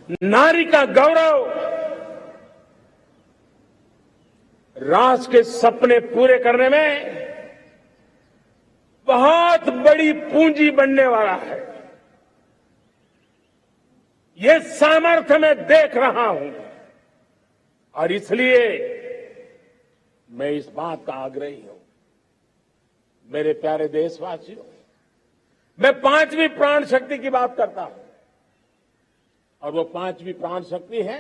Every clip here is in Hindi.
नारी का गौरव, राष्ट्र के सपने पूरे करने में बहुत बड़ी पूंजी बनने वाला है। ये सामर्थ्य मैं देख रहा हूं और इसलिए मैं इस बात का आग्रही हूं। मेरे प्यारे देशवासियों, मैं पांचवी प्राण शक्ति की बात करता हूं और वो पांचवी प्राण शक्ति है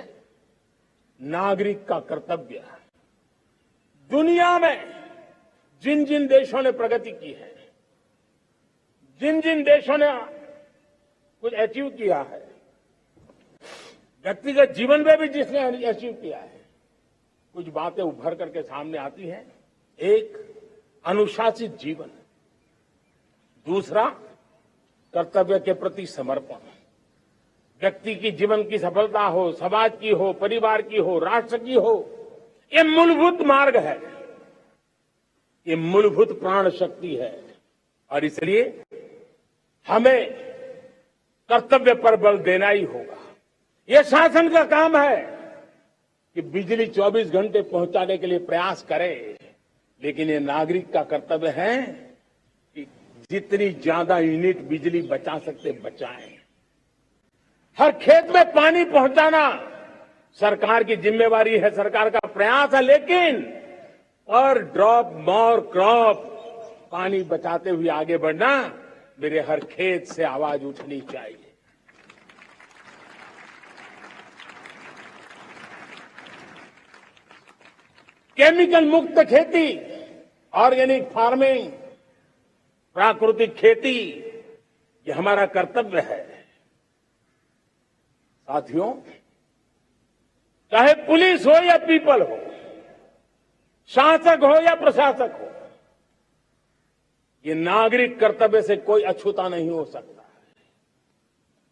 नागरिक का कर्तव्य। दुनिया में जिन जिन देशों ने प्रगति की है, जिन जिन देशों ने कुछ अचीव किया है, व्यक्तिगत जीवन में भी जिसने अचीव किया है, कुछ बातें उभर करके सामने आती हैं। एक, अनुशासित जीवन। दूसरा, कर्तव्य के प्रति समर्पण। व्यक्ति की जीवन की सफलता हो, समाज की हो, परिवार की हो, राष्ट्र की हो, ये मूलभूत मार्ग है, ये मूलभूत प्राण शक्ति है और इसलिए हमें कर्तव्य पर बल देना ही होगा। यह शासन का काम है कि बिजली 24 घंटे पहुंचाने के लिए प्रयास करे, लेकिन ये नागरिक का कर्तव्य है कि जितनी ज्यादा यूनिट बिजली बचा सकते बचाएं। हर खेत में पानी पहुंचाना सरकार की जिम्मेवारी है, सरकार का प्रयास है, लेकिन पर ड्रॉप मोर क्रॉप, पानी बचाते हुए आगे बढ़ना, मेरे हर खेत से आवाज उठनी चाहिए। केमिकल मुक्त खेती, ऑर्गेनिक फार्मिंग, प्राकृतिक खेती, ये हमारा कर्तव्य है। साथियों, चाहे पुलिस हो या पीपल हो, शासक हो या प्रशासक हो, ये नागरिक कर्तव्य से कोई अछूता नहीं हो सकता।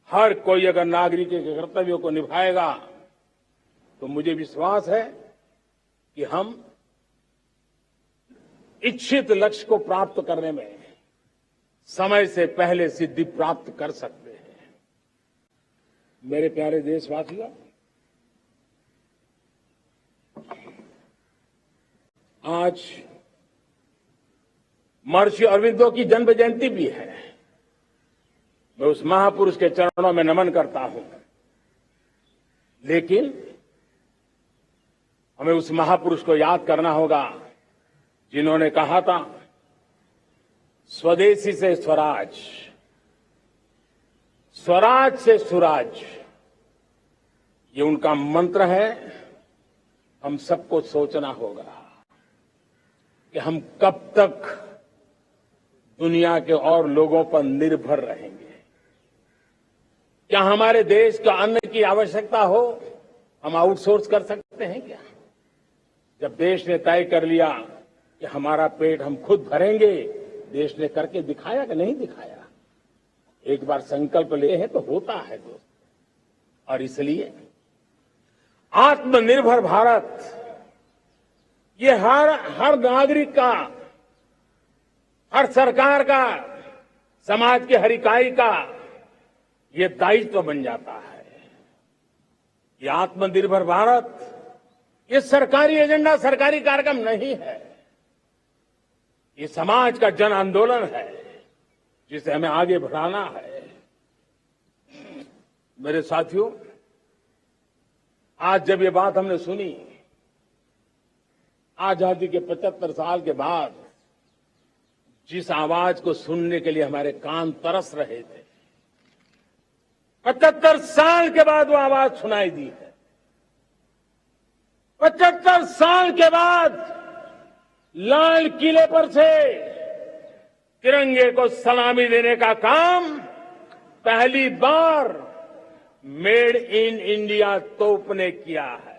हर कोई अगर नागरिक के कर्तव्यों को निभाएगा तो मुझे विश्वास है कि हम इच्छित लक्ष्य को प्राप्त करने में समय से पहले सिद्धि प्राप्त कर सकते हैं। मेरे प्यारे देशवासियों, आज महर्षि अरविंदो की जन्म जयंती भी है। मैं उस महापुरुष के चरणों में नमन करता हूं, लेकिन हमें उस महापुरुष को याद करना होगा जिन्होंने कहा था, स्वदेशी से स्वराज, स्वराज से सुराज। ये उनका मंत्र है। हम सबको सोचना होगा कि हम कब तक दुनिया के और लोगों पर निर्भर रहेंगे। क्या हमारे देश का अन्न की आवश्यकता हो, हम आउटसोर्स कर सकते हैं क्या? जब देश ने तय कर लिया कि हमारा पेट हम खुद भरेंगे, देश ने करके दिखाया कि नहीं दिखाया? एक बार संकल्प ले है तो होता है दोस्त। और इसलिए आत्मनिर्भर भारत, ये हर नागरिक का, हर सरकार का, समाज के हर इकाई का ये दायित्व बन जाता है। ये आत्मनिर्भर भारत, ये सरकारी एजेंडा, सरकारी कार्यक्रम नहीं है। ये समाज का जन आंदोलन है जिसे हमें आगे बढ़ाना है। मेरे साथियों, आज जब ये बात हमने सुनी, आजादी के 75 साल के बाद जिस आवाज को सुनने के लिए हमारे कान तरस रहे थे, 75 साल के बाद वो आवाज सुनाई दी है। 75 साल के बाद लाल किले पर से तिरंगे को सलामी देने का काम पहली बार मेड इन इंडिया तोप ने किया है।